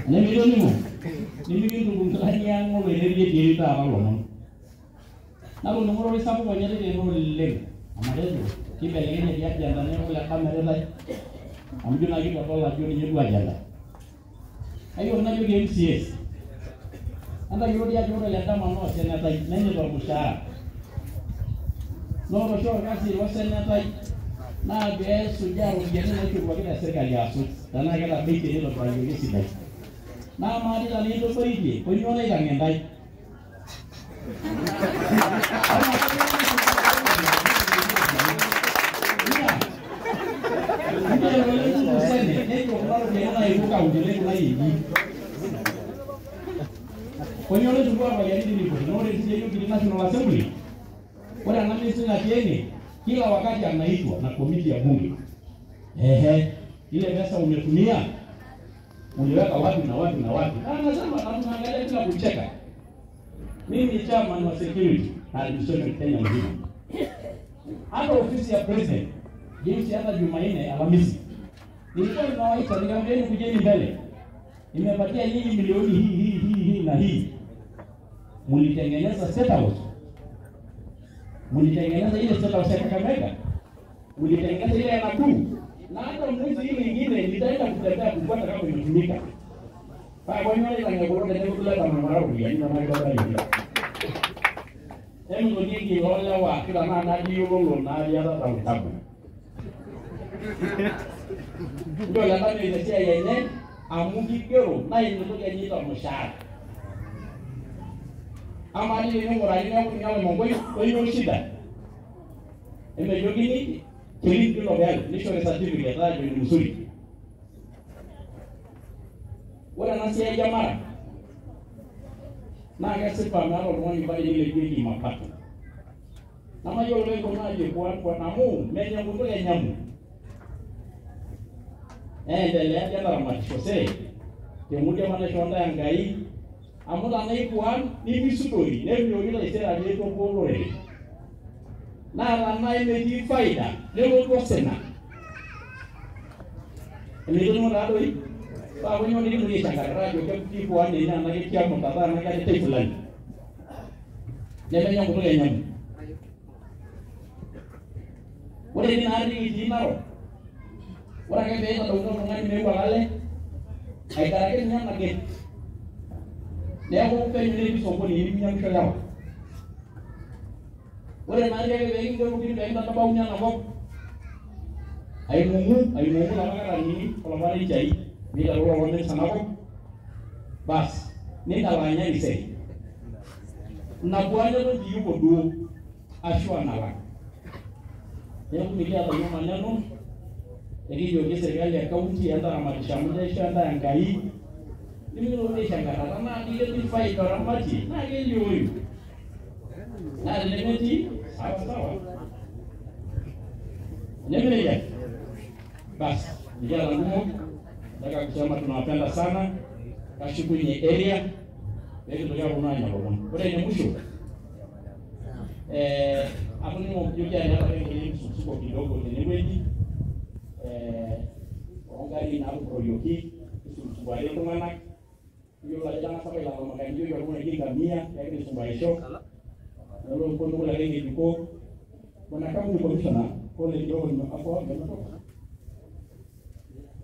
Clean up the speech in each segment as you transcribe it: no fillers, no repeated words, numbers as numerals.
Nemilonimo. Nimigin tungkani yang mau beri dia diri tak apa loh. Namun nomor orang Sapuk banyak dia nomor lem. Amat itu. Kita lagi dia jalannya oleh kamera lagi. Ambil lagi kapal lagi ni juga jalan. Ayo nak juga MCS. Anda juga dia juga lihat mana senata nanya berusaha. Nomor show kasih senata. Nah biar sudah ujian itu bagi dasar kali asal. Dan agak lebih tinggi loh bagi ini sih. Nah mari lagi itu pergi. Punya orang yang baik. Konyole juga apa yang ini pun, nore sijui di National Assembly. Orang nami sina kieni, kila wakati anaitwa na komiti ya bunge. Ile pesa umetumia, uliweka wapi na wapi na wapi. Anasema tunaangalia kila kucheka. Mimi ni chairman wa security na administration Kenya mzima. Hata ofisi ya president, jinsi hata Jumanne Alhamisi. Nilikuwa ninawaita nikamwambia kujeni mbele. Nimepatia nyinyi milioni hii na hii. Mulitengeneza state house. Mulitengeneza ile state house ya Kakamega. Mulitengeneza ile ya Nakuru. Na hata mwezi hii nyingine nitaenda kutembea kufuata kama imetumika. Kwa nini ile ngoro ndio kula kama marau ya ndio maana ndio. Emu nyingi wale wa kila na diolo na ya hata mtabu. Ndio labda ile yenye amungi kero na ile ndio nyita mshahara. Amani ni ngora ni ngoro ni ngoro kwa hiyo shida. Imejogini kili kilo gani nisho certificate hapo ni mzuri. Wala nasi ya jamaa. Na ngasi pa maro mwani bali ile kwingi mapato. Na mayo lengo maji kwa namu menya ngule nyamu. Endelea jana ramachose. Kemudia mana shonda ngai. Amuna naikuan ni misudori. Ndio ile isera yetu ngore. Na rana imeji faida. Leo kwa sena. Ndio mo rado hii. Ba wenyo ni mwenye changara jo kwa kipo ane na na kia mtata na kia tete fulani. Nemenya ngule nyamu. Wale ni nari ni Narok. Wala ke beta do no ngani me walale. Ai tarake nyama ke. Leo ko pe ni bi sopo ni mi nyam kala. Wala nari ke be ngi ko ki be ta ba unya na bok. Ai mungu la mara ni ko mari jai. Bila ruang wonten sanako. Bas, ni talanya ise. Na buanya no diu bodu ashwa nala. Leo milia ta nyama nyano. Jadi yo serikali ya kaunti anda ramatisha muda shanda yang kai. Ini lo ni shanga karena dia di fight orang mati. Na geli huyu. Na lemeti sawa. Nemele ya. Bas, dia lalu nataka kusema tunawapenda sana. Kashuku ni area. Ndio ndio unaona hapo. Kwa hiyo mwisho. Hapo ni mmoja ya hapa ni msuko kidogo ni wengi. Ongari na proyoki sumbare tungana yo la jana sampai la makan yo yo kuna kinga mia ya ni sumbare sho nalo kono la lengi diko kuna kama ni komishona kwa ile kidogo ni hapo nimetoka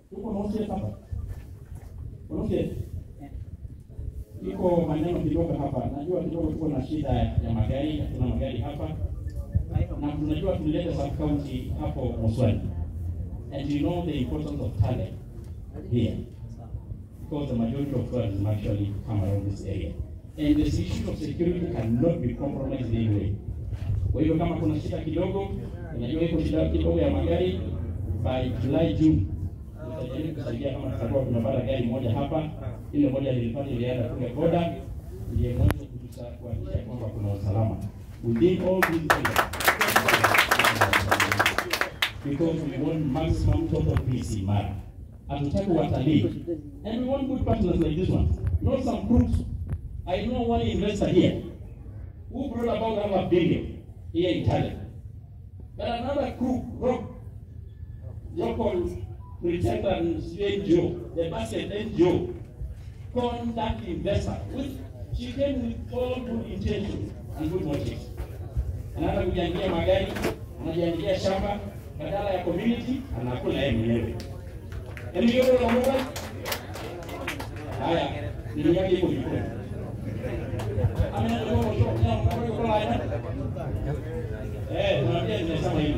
tuko nosi hapa unaona iko maneno kidogo hapa najua kidogo tuko na shida ya magari tuna magari hapa na tunajua tulileta sub county hapo Moswani. And you know the importance of talent here, because the majority of tourism actually come around this area. And this issue of security cannot be compromised in any way. Kwa hivyo kama kuna shida kidogo, unajua iko shida kidogo ya magari, by July, June, tutajaribu kusaidia kama tutakuwa tunapata gari moja hapa, ile moja lilipata ilienda kule boda, ndiye mwanzo kuhakikisha kwamba kuna usalama. Within all these areas, because we want maximum total peace in Mara. Hatutaki watalii. And we want good partners like this one. Not some crooks. I know one investor here who brought about $500 billion here in Thailand. But another crook, local pretender NGO, the basket NGO, con that investor, which she came with all good intentions and good motives. Anaanza kujiangalia magari, anajiangalia shamba, badala ya community, anakula yeye mwenyewe. Yaani hiyo ndio mambo. Haya, ni yake iko hivyo. Amena ndio kwa line. Tunaambia nimesema hivi.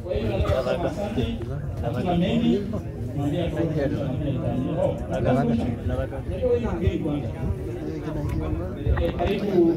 Kwa hiyo nataka asante. Tuna mengi. Tunaambia kwa karibu